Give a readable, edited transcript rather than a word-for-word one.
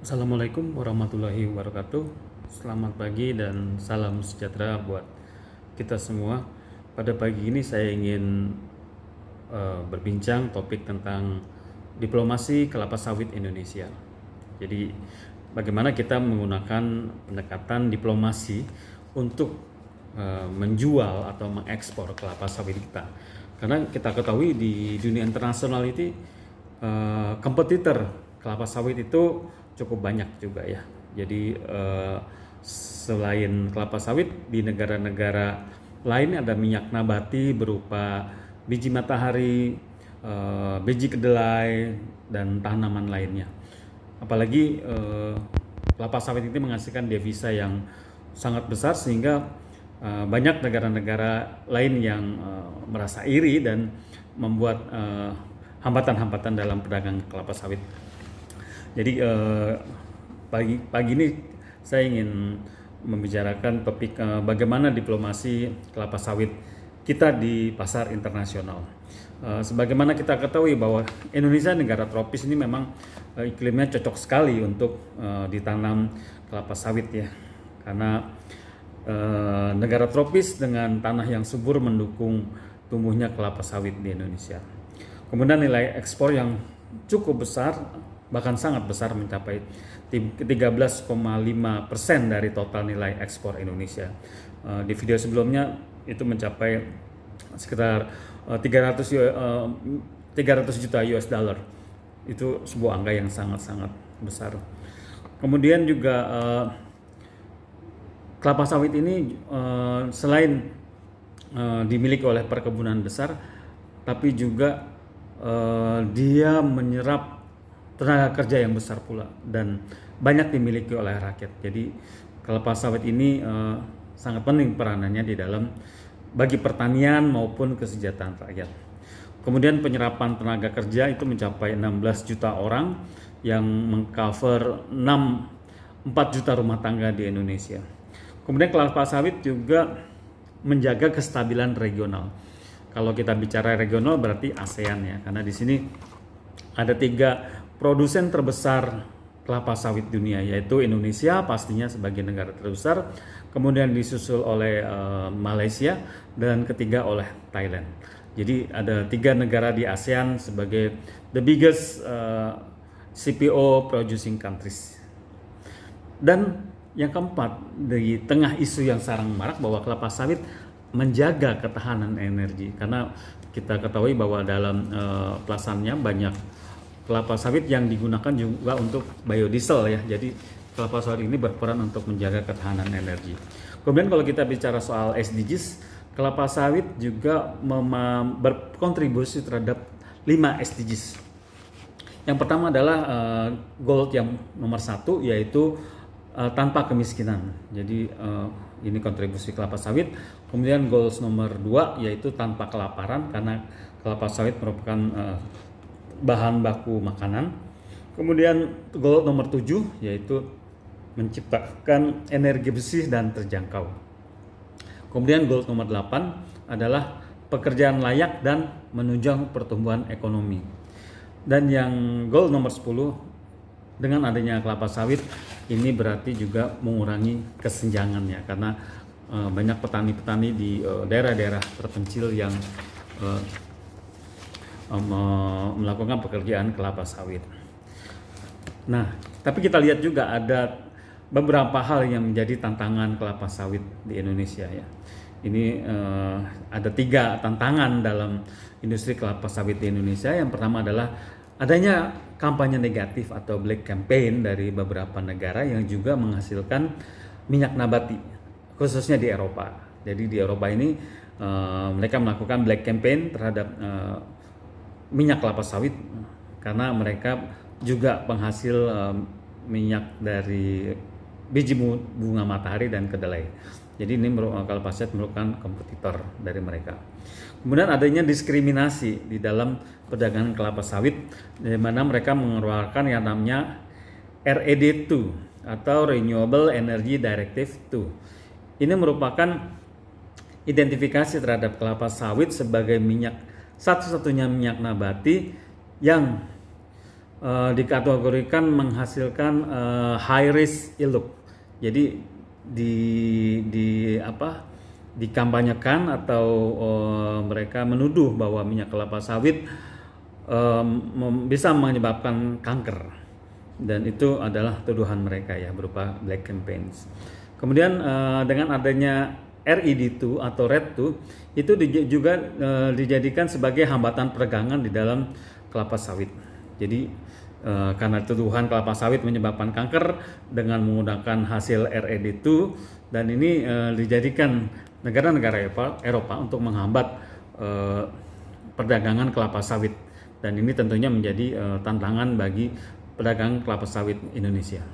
Assalamualaikum warahmatullahi wabarakatuh. Selamat pagi dan salam sejahtera buat kita semua. Pada pagi ini saya ingin berbincang topik tentang diplomasi kelapa sawit Indonesia. Jadi bagaimana kita menggunakan pendekatan diplomasi untuk menjual atau mengekspor kelapa sawit kita. Karena kita ketahui di dunia internasional itu kompetitor kelapa sawit itu cukup banyak juga ya. Jadi selain kelapa sawit di negara-negara lain ada minyak nabati berupa biji matahari, biji kedelai dan tanaman lainnya. Apalagi kelapa sawit itu menghasilkan devisa yang sangat besar sehingga banyak negara-negara lain yang merasa iri dan membuat hambatan-hambatan dalam perdagangan kelapa sawit. Jadi pagi ini saya ingin membicarakan topik bagaimana diplomasi kelapa sawit kita di pasar internasional. Sebagaimana kita ketahui bahwa Indonesia negara tropis ini memang iklimnya cocok sekali untuk ditanam kelapa sawit ya, karena negara tropis dengan tanah yang subur mendukung tumbuhnya kelapa sawit di Indonesia. Kemudian nilai ekspor yang cukup besar, bahkan sangat besar, mencapai 13,5% dari total nilai ekspor Indonesia. Di video sebelumnya itu mencapai sekitar 300 juta US dollar. Itu sebuah angka yang sangat-sangat besar. Kemudian juga kelapa sawit ini selain dimiliki oleh perkebunan besar, tapi juga dia menyerap tenaga kerja yang besar pula dan banyak dimiliki oleh rakyat. Jadi kelapa sawit ini sangat penting peranannya di dalam bagi pertanian maupun kesejahteraan rakyat. Kemudian penyerapan tenaga kerja itu mencapai 16 juta orang yang mengcover 4 juta rumah tangga di Indonesia. Kemudian kelapa sawit juga menjaga kestabilan regional. Kalau kita bicara regional berarti ASEAN ya, karena di sini ada 3 produsen terbesar kelapa sawit dunia, yaitu Indonesia pastinya sebagai negara terbesar, kemudian disusul oleh Malaysia, dan ketiga oleh Thailand. Jadi ada 3 negara di ASEAN sebagai the biggest CPO producing countries. Dan yang keempat, di tengah isu yang sarang marak bahwa kelapa sawit menjaga ketahanan energi, karena kita ketahui bahwa dalam pelasannya banyak kelapa sawit yang digunakan juga untuk biodiesel ya. Jadi kelapa sawit ini berperan untuk menjaga ketahanan energi. Kemudian kalau kita bicara soal SDGs, kelapa sawit juga berkontribusi terhadap 5 SDGs. Yang pertama adalah goal yang nomor 1, yaitu tanpa kemiskinan. Jadi ini kontribusi kelapa sawit. Kemudian goals nomor 2 yaitu tanpa kelaparan, karena kelapa sawit merupakan bahan baku makanan. Kemudian goal nomor 7 yaitu menciptakan energi bersih dan terjangkau. Kemudian goal nomor 8 adalah pekerjaan layak dan menunjang pertumbuhan ekonomi. Dan yang goal nomor 10, dengan adanya kelapa sawit ini berarti juga mengurangi kesenjangannya, karena banyak petani-petani di daerah-daerah terpencil yang melakukan pekerjaan kelapa sawit. Nah, tapi kita lihat juga ada beberapa hal yang menjadi tantangan kelapa sawit di Indonesia ya. Ini ada 3 tantangan dalam industri kelapa sawit di Indonesia. Yang pertama adalah adanya kampanye negatif atau black campaign dari beberapa negara yang juga menghasilkan minyak nabati, khususnya di Eropa. Jadi di Eropa ini mereka melakukan black campaign terhadap minyak kelapa sawit, karena mereka juga penghasil minyak dari biji bunga matahari dan kedelai. Jadi ini kelapa sawit merupakan kompetitor dari mereka. Kemudian adanya diskriminasi di dalam perdagangan kelapa sawit, di mana mereka mengeluarkan yang namanya RED II atau Renewable Energy Directive II. Ini merupakan identifikasi terhadap kelapa sawit sebagai minyak satu-satunya minyak nabati yang dikategorikan menghasilkan high risk yield. Jadi dikampanyekan atau mereka menuduh bahwa minyak kelapa sawit bisa menyebabkan kanker, dan itu adalah tuduhan mereka ya, berupa black campaigns. Kemudian dengan adanya RED2 atau RED2 itu juga dijadikan sebagai hambatan perdagangan di dalam kelapa sawit. Jadi karena tuduhan kelapa sawit menyebabkan kanker dengan menggunakan hasil RED2, dan ini dijadikan negara-negara Eropa untuk menghambat perdagangan kelapa sawit, dan ini tentunya menjadi tantangan bagi pedagang kelapa sawit Indonesia.